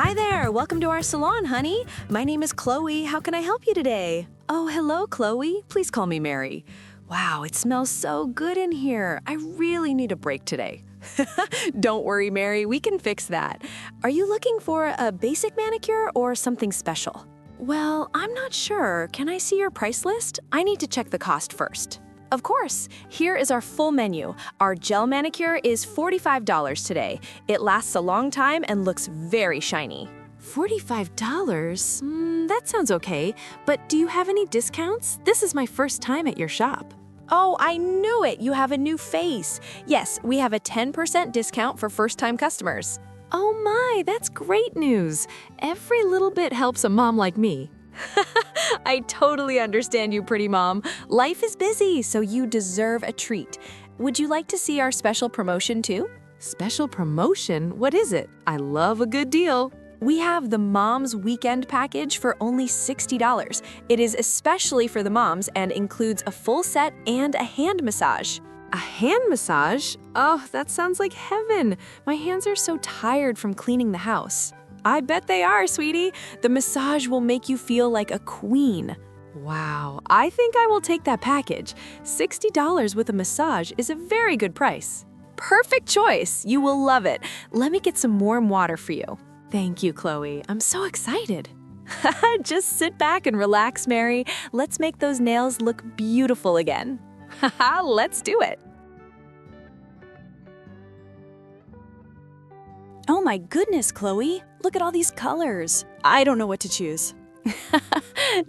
Hi there, welcome to our salon, honey. My name is Chloe. How can I help you today? Oh, hello, Chloe. Please call me Mary. Wow, it smells so good in here. I really need a break today. Don't worry, Mary, we can fix that. Are you looking for a basic manicure or something special? Well, I'm not sure. Can I see your price list? I need to check the cost first. Of course. Here is our full menu. Our gel manicure is $45 today. It lasts a long time and looks very shiny. $45? That sounds okay, but do you have any discounts? This is my first time at your shop. Oh, I knew it! You have a new face. Yes, we have a 10% discount for first-time customers. Oh my, that's great news. Every little bit helps a mom like me. I totally understand you, pretty mom. Life is busy, so you deserve a treat. Would you like to see our special promotion too? Special promotion? What is it? I love a good deal. We have the Mom's Weekend Package for only $60. It is especially for the moms and includes a full set and a hand massage. A hand massage? Oh, that sounds like heaven. My hands are so tired from cleaning the house. I bet they are, sweetie. The massage will make you feel like a queen. Wow, I think I will take that package. $60 with a massage is a very good price. Perfect choice. You will love it. Let me get some warm water for you. Thank you, Chloe. I'm so excited. Just sit back and relax, Mary. Let's make those nails look beautiful again. Haha, let's do it. Oh my goodness, Chloe. Look at all these colors. I don't know what to choose.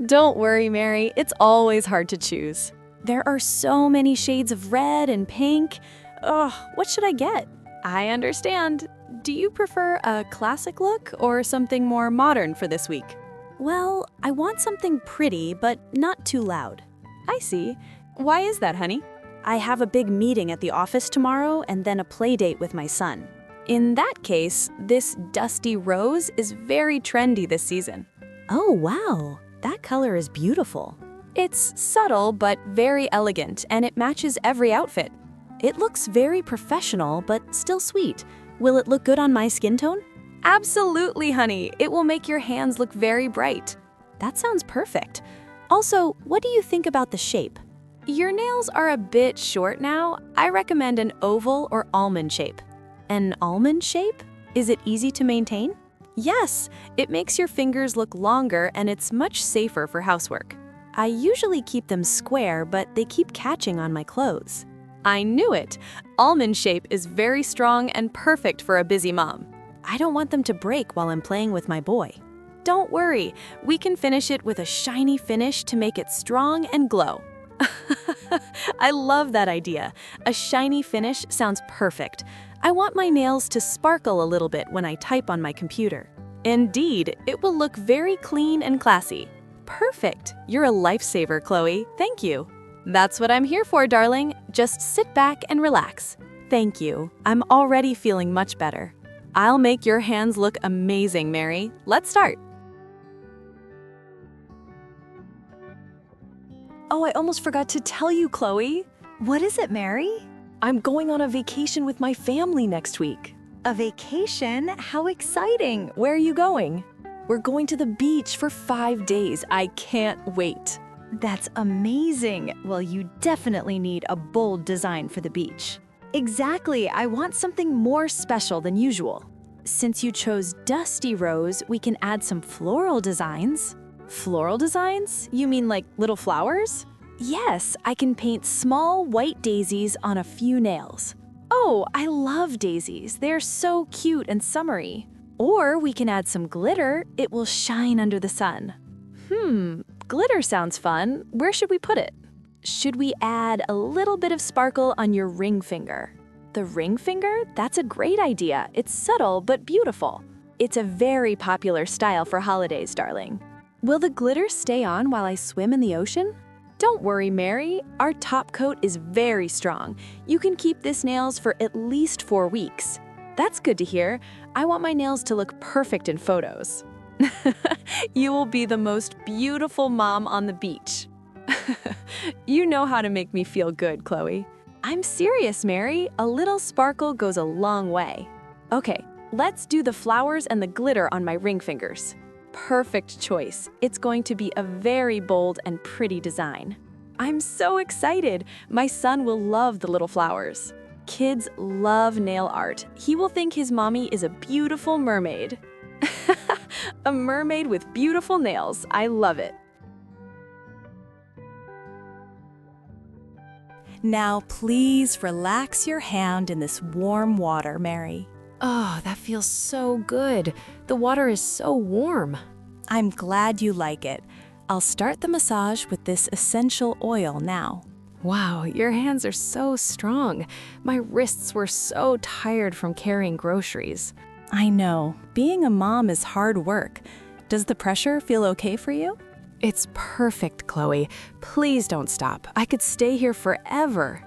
Don't worry, Mary. It's always hard to choose. There are so many shades of red and pink. Ugh, what should I get? I understand. Do you prefer a classic look or something more modern for this week? Well, I want something pretty, but not too loud. I see. Why is that, honey? I have a big meeting at the office tomorrow and then a play date with my son. In that case, this dusty rose is very trendy this season. Oh, wow. That color is beautiful. It's subtle but very elegant, and it matches every outfit. It looks very professional but still sweet. Will it look good on my skin tone? Absolutely, honey. It will make your hands look very bright. That sounds perfect. Also, what do you think about the shape? Your nails are a bit short now. I recommend an oval or almond shape. An almond shape? Is it easy to maintain? Yes, it makes your fingers look longer and it's much safer for housework. I usually keep them square, but they keep catching on my clothes. I knew it! Almond shape is very strong and perfect for a busy mom. I don't want them to break while I'm playing with my boy. Don't worry, we can finish it with a shiny finish to make it strong and glow. I love that idea. A shiny finish sounds perfect. I want my nails to sparkle a little bit when I type on my computer. Indeed, it will look very clean and classy. Perfect! You're a lifesaver, Chloe. Thank you. That's what I'm here for, darling. Just sit back and relax. Thank you. I'm already feeling much better. I'll make your hands look amazing, Mary. Let's start. Oh, I almost forgot to tell you, Chloe. What is it, Mary? I'm going on a vacation with my family next week. A vacation? How exciting! Where are you going? We're going to the beach for 5 days. I can't wait. That's amazing. Well, you definitely need a bold design for the beach. Exactly. I want something more special than usual. Since you chose dusty rose, we can add some floral designs. Floral designs? You mean like little flowers? Yes, I can paint small white daisies on a few nails. Oh, I love daisies. They're so cute and summery. Or we can add some glitter. It will shine under the sun. Glitter sounds fun. Where should we put it? Should we add a little bit of sparkle on your ring finger? The ring finger? That's a great idea. It's subtle but beautiful. It's a very popular style for holidays, darling. Will the glitter stay on while I swim in the ocean? Don't worry, Mary. Our top coat is very strong. You can keep this nails for at least 4 weeks. That's good to hear. I want my nails to look perfect in photos. You will be the most beautiful mom on the beach. You know how to make me feel good, Chloe. I'm serious, Mary. A little sparkle goes a long way. Okay, Let's do the flowers and the glitter on my ring fingers. Perfect choice. It's going to be a very bold and pretty design. I'm so excited. My son will love the little flowers. Kids love nail art. He will think his mommy is a beautiful mermaid. A mermaid with beautiful nails. I love it. Now please relax your hand in this warm water, Mary. Oh, that feels so good. The water is so warm. I'm glad you like it. I'll start the massage with this essential oil now. Wow, your hands are so strong. My wrists were so tired from carrying groceries. I know. Being a mom is hard work. Does the pressure feel okay for you? It's perfect, Chloe. Please don't stop. I could stay here forever.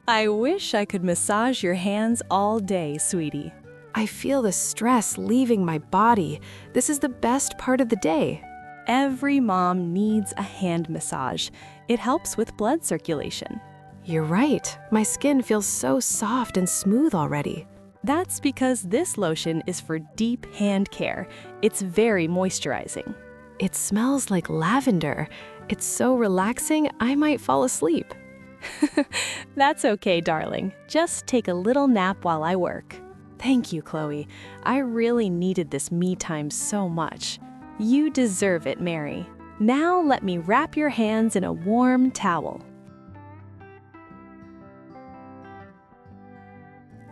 I wish I could massage your hands all day, sweetie. I feel the stress leaving my body. This is the best part of the day. Every mom needs a hand massage. It helps with blood circulation. You're right. My skin feels so soft and smooth already. That's because this lotion is for deep hand care. It's very moisturizing. It smells like lavender. It's so relaxing, I might fall asleep. That's okay, darling. Just take a little nap while I work. Thank you, Chloe. I really needed this me time so much. You deserve it, Mary. Now let me wrap your hands in a warm towel.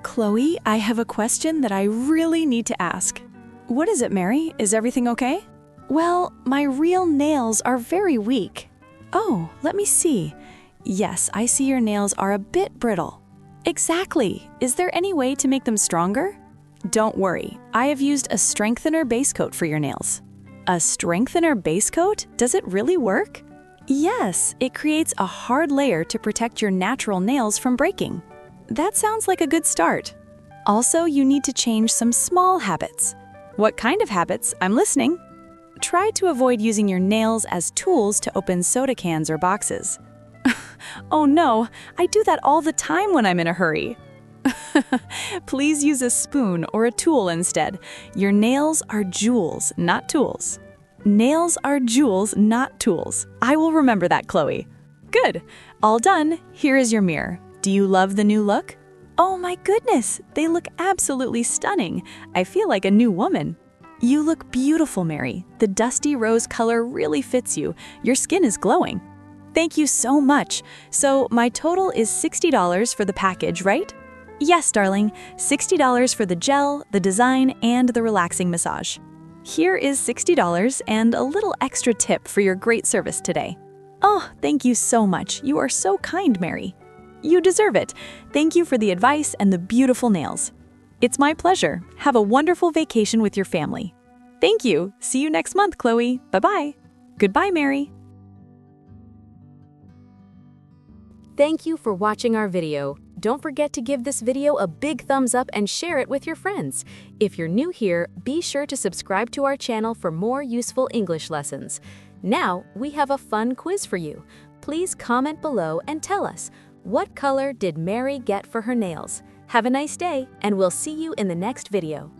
Chloe, I have a question that I really need to ask. What is it, Mary? Is everything okay? Well, my real nails are very weak. Oh, let me see. Yes, I see your nails are a bit brittle. Exactly. Is there any way to make them stronger? Don't worry. I have used a strengthener base coat for your nails. A strengthener base coat? Does it really work? Yes, it creates a hard layer to protect your natural nails from breaking. That sounds like a good start. Also, you need to change some small habits. What kind of habits? I'm listening. Try to avoid using your nails as tools to open soda cans or boxes. Oh no, I do that all the time when I'm in a hurry. Please use a spoon or a tool instead. Your nails are jewels, not tools. Nails are jewels, not tools. I will remember that, Chloe. Good. All done. Here is your mirror. Do you love the new look? Oh my goodness, they look absolutely stunning. I feel like a new woman. You look beautiful, Mary. The dusty rose color really fits you. Your skin is glowing. Thank you so much. So my total is $60 for the package, right? Yes, darling. $60 for the gel, the design, and the relaxing massage. Here is $60 and a little extra tip for your great service today. Oh, thank you so much. You are so kind, Mary. You deserve it. Thank you for the advice and the beautiful nails. It's my pleasure. Have a wonderful vacation with your family. Thank you. See you next month, Chloe. Bye-bye. Goodbye, Mary. Thank you for watching our video. Don't forget to give this video a big thumbs up and share it with your friends. If you're new here, be sure to subscribe to our channel for more useful English lessons. Now, we have a fun quiz for you. Please comment below and tell us, what color did Mary get for her nails? Have a nice day, and we'll see you in the next video.